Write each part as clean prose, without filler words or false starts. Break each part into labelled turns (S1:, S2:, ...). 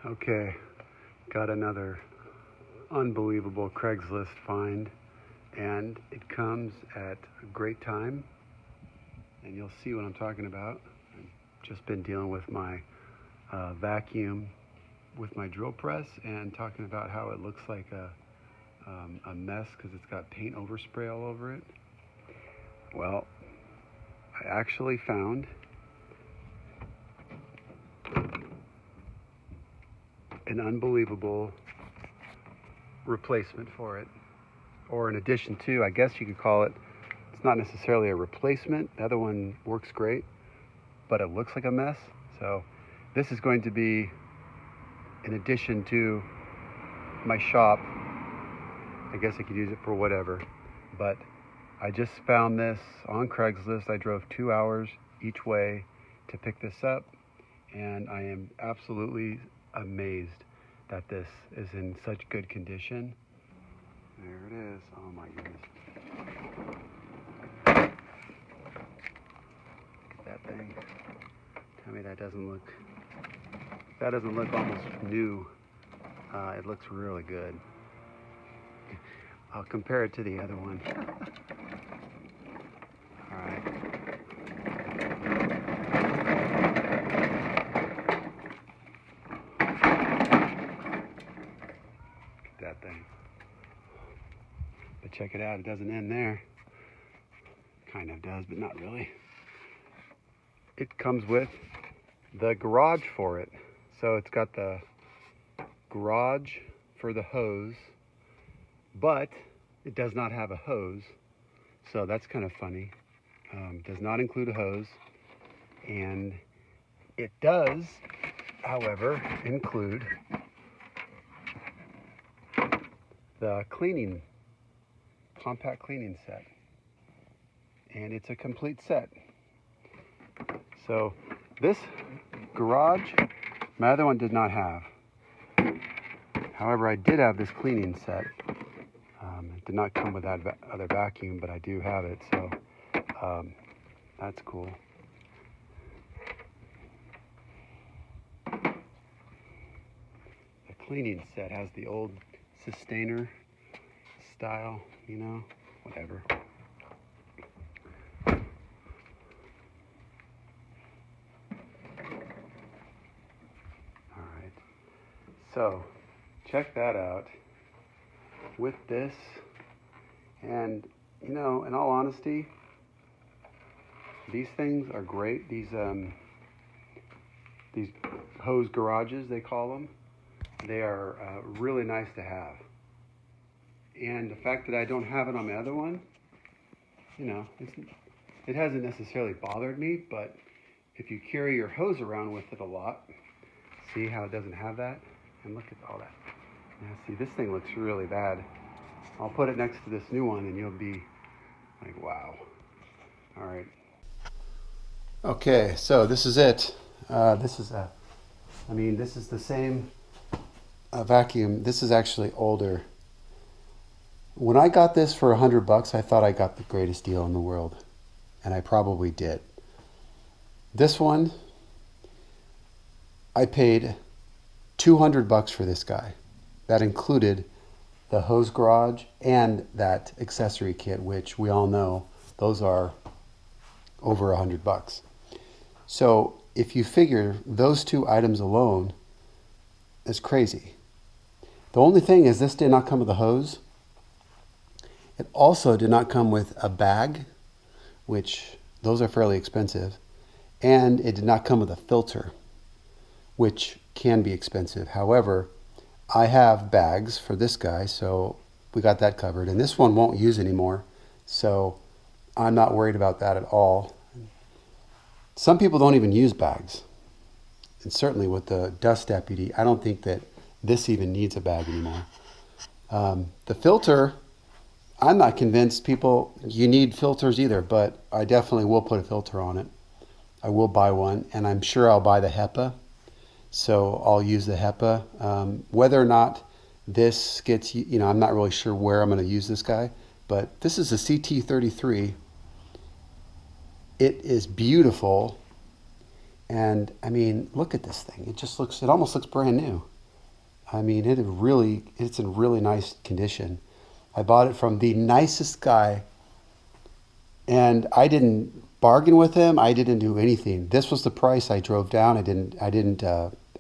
S1: Okay, got another unbelievable Craigslist find, and it comes at a great time, and you'll see what I'm talking about. I've just been dealing with my vacuum with my drill press and talking about how it looks like a mess because it's got paint overspray all over it. Well, I actually found an unbelievable replacement for it, or an addition to, I guess you could call it. It's not necessarily a replacement. The other one works great, but it looks like a mess. So this is going to be an addition to my shop. I guess I could use it for whatever, but I just found this on Craigslist. I drove 2 hours each way to pick this up, and I am absolutely amazed that this is in such good condition. There it is. Oh my goodness. Look at that thing. Tell me that doesn't look almost new. It looks really good. I'll compare it to the other one. All right. That thing. But check it out, it doesn't end there. Kind of does, but not really. It comes with the garage for it. So it's got the garage for the hose, but it does not have a hose. So that's kind of funny. Does not include a hose. And it does, however, include the compact cleaning set, and it's a complete set. So this garage, my other one did not have. However, I did have this cleaning set. It did not come with that other vacuum, but I do have it, so that's cool. The cleaning set has the old sustainer style, whatever. All right, so check that out with this, and in all honesty, these things are great. These hose garages, they call them. They are really nice to have. And the fact that I don't have it on my other one, it hasn't necessarily bothered me, but if you carry your hose around with it a lot, see how it doesn't have that? And look at all that. Now see, this thing looks really bad. I'll put it next to this new one and you'll be like, wow. All right. Okay, so this is it. This is the same vacuum. This is actually older. When I got this for $100, I thought I got the greatest deal in the world, and I probably did. This one, I paid $200 for this guy. That included the hose garage and that accessory kit, which we all know those are over $100. So if you figure those two items alone, it's crazy. The only thing is this did not come with a hose. It also did not come with a bag, which those are fairly expensive. And it did not come with a filter, which can be expensive. However, I have bags for this guy, so we got that covered. And this one won't use anymore, so I'm not worried about that at all. Some people don't even use bags. And certainly with the Dust Deputy, I don't think that this even needs a bag anymore. The filter, I'm not convinced you need filters either, but I definitely will put a filter on it. I will buy one, and I'm sure I'll buy the HEPA. So I'll use the HEPA. Whether or not this gets, I'm not really sure where I'm going to use this guy, but this is a CT33. It is beautiful. And I mean, look at this thing. It almost looks brand new. I mean, it's in really nice condition. I bought it from the nicest guy, and I didn't bargain with him. I didn't do anything. This was the price. I drove down. I didn't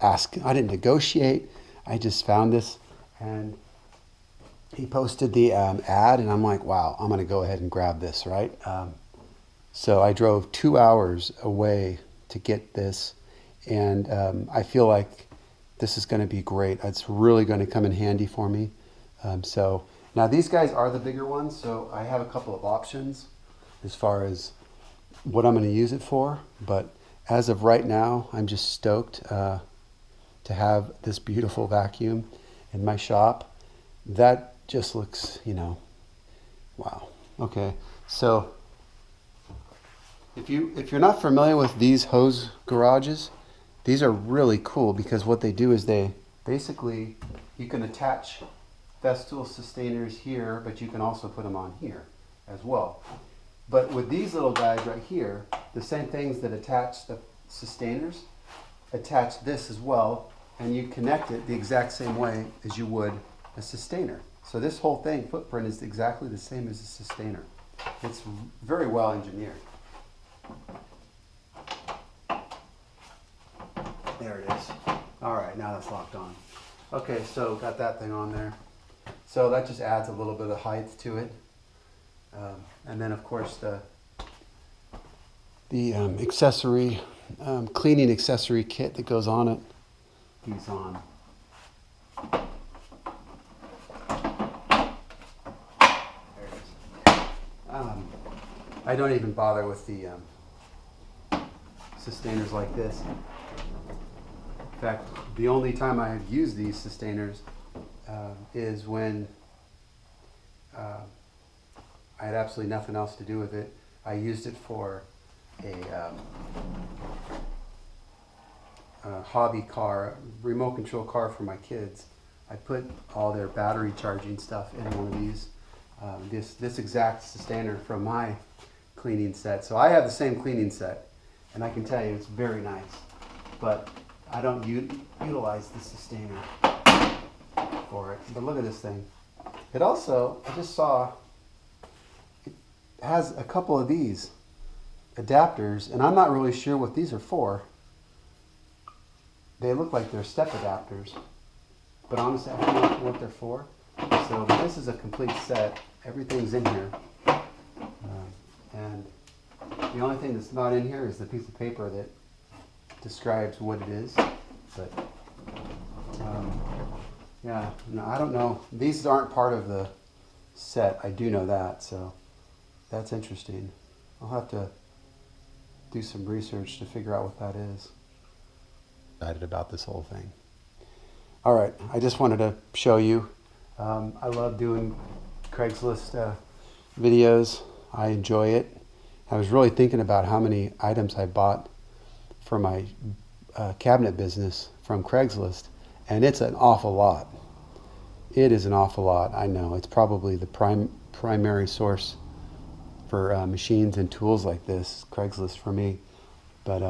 S1: ask. I didn't negotiate. I just found this, and he posted the ad, and I'm like, wow, I'm gonna go ahead and grab this, right? So I drove 2 hours away to get this, and I feel like this is going to be great. It's really going to come in handy for me. So now these guys are the bigger ones, so I have a couple of options as far as what I'm going to use it for. But as of right now, I'm just stoked to have this beautiful vacuum in my shop. That just looks, wow. Okay, so if you're not familiar with these hose garages, these are really cool because what they do is they basically, you can attach Festool sustainers here, but you can also put them on here as well. But with these little guys right here, the same things that attach the sustainers, attach this as well, and you connect it the exact same way as you would a sustainer. So this whole thing, footprint, is exactly the same as a sustainer. It's very well engineered. There it is. All right, now that's locked on. Okay, so got that thing on there. So that just adds a little bit of height to it. And then of course the accessory, cleaning accessory kit that goes on it. He's on. There it is. I don't even bother with the sustainers like this. In fact, the only time I have used these sustainers is when I had absolutely nothing else to do with it. I used it for a hobby car, remote control car for my kids. I put all their battery charging stuff in one of these. This exact sustainer from my cleaning set. So I have the same cleaning set, and I can tell you it's very nice. But I don't utilize the sustainer for it. But look at this thing. It also, I just saw, it has a couple of these adapters, and I'm not really sure what these are for. They look like they're step adapters, but honestly, I don't know what they're for. So this is a complete set. Everything's in here. And the only thing that's not in here is the piece of paper that describes what it is. But yeah, no, I don't know. These aren't part of the set. I do know that, so that's interesting. I'll have to do some research to figure out what that is. Excited about this whole thing. All right, I just wanted to show you. I love doing Craigslist videos. I enjoy it. I was really thinking about how many items I bought for my cabinet business from Craigslist, and it's an awful lot. It is an awful lot. I know it's probably the primary source for machines and tools like this, Craigslist for me. But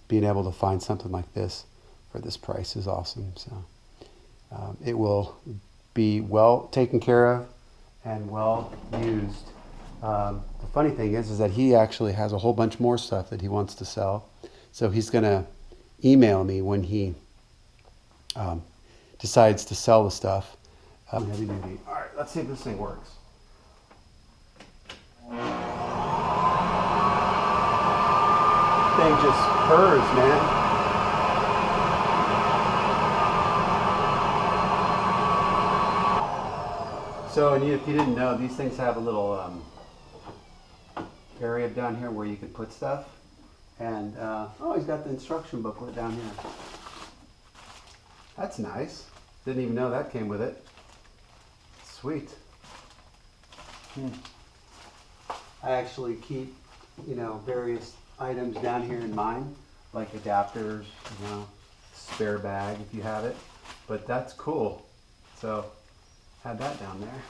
S1: being able to find something like this for this price is awesome. So it will be well taken care of and well used. The funny thing is that he actually has a whole bunch more stuff that he wants to sell. So he's going to email me when he decides to sell the stuff. Heavy duty. All right, let's see if this thing works. Thing just purrs, man. So, and if you didn't know, these things have a little area down here where you could put stuff. And, oh, he's got the instruction booklet down here. That's nice. Didn't even know that came with it. Sweet. I actually keep, various items down here in mine, like adapters, spare bag if you have it. But that's cool. So, had that down there.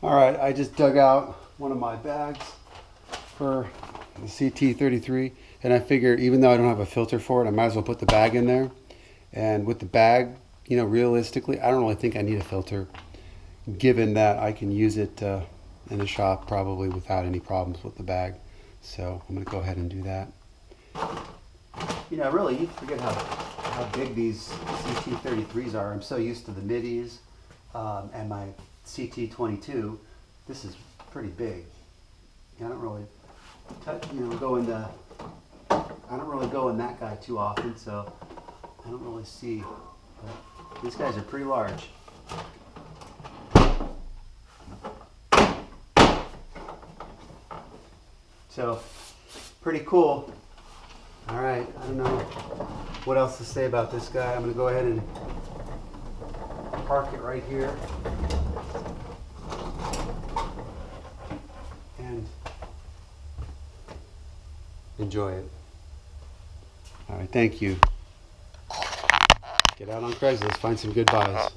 S1: All right, I just dug out one of my bags for the CT33, and I figured even though I don't have a filter for it, I might as well put the bag in there. And with the bag, You know, realistically, I don't really think I need a filter, given that I can use it in the shop probably without any problems with the bag. So I'm going to go ahead and do that. You know, really, you forget how big these CT33s are. I'm so used to the middies and my CT22. This is pretty big. I don't really I don't really go in that guy too often, so I don't really see. But these guys are pretty large. So, pretty cool. All right, I don't know what else to say about this guy. I'm going to go ahead and park it right here. And enjoy it. All right, thank you. Get out on Craigslist, find some good buys.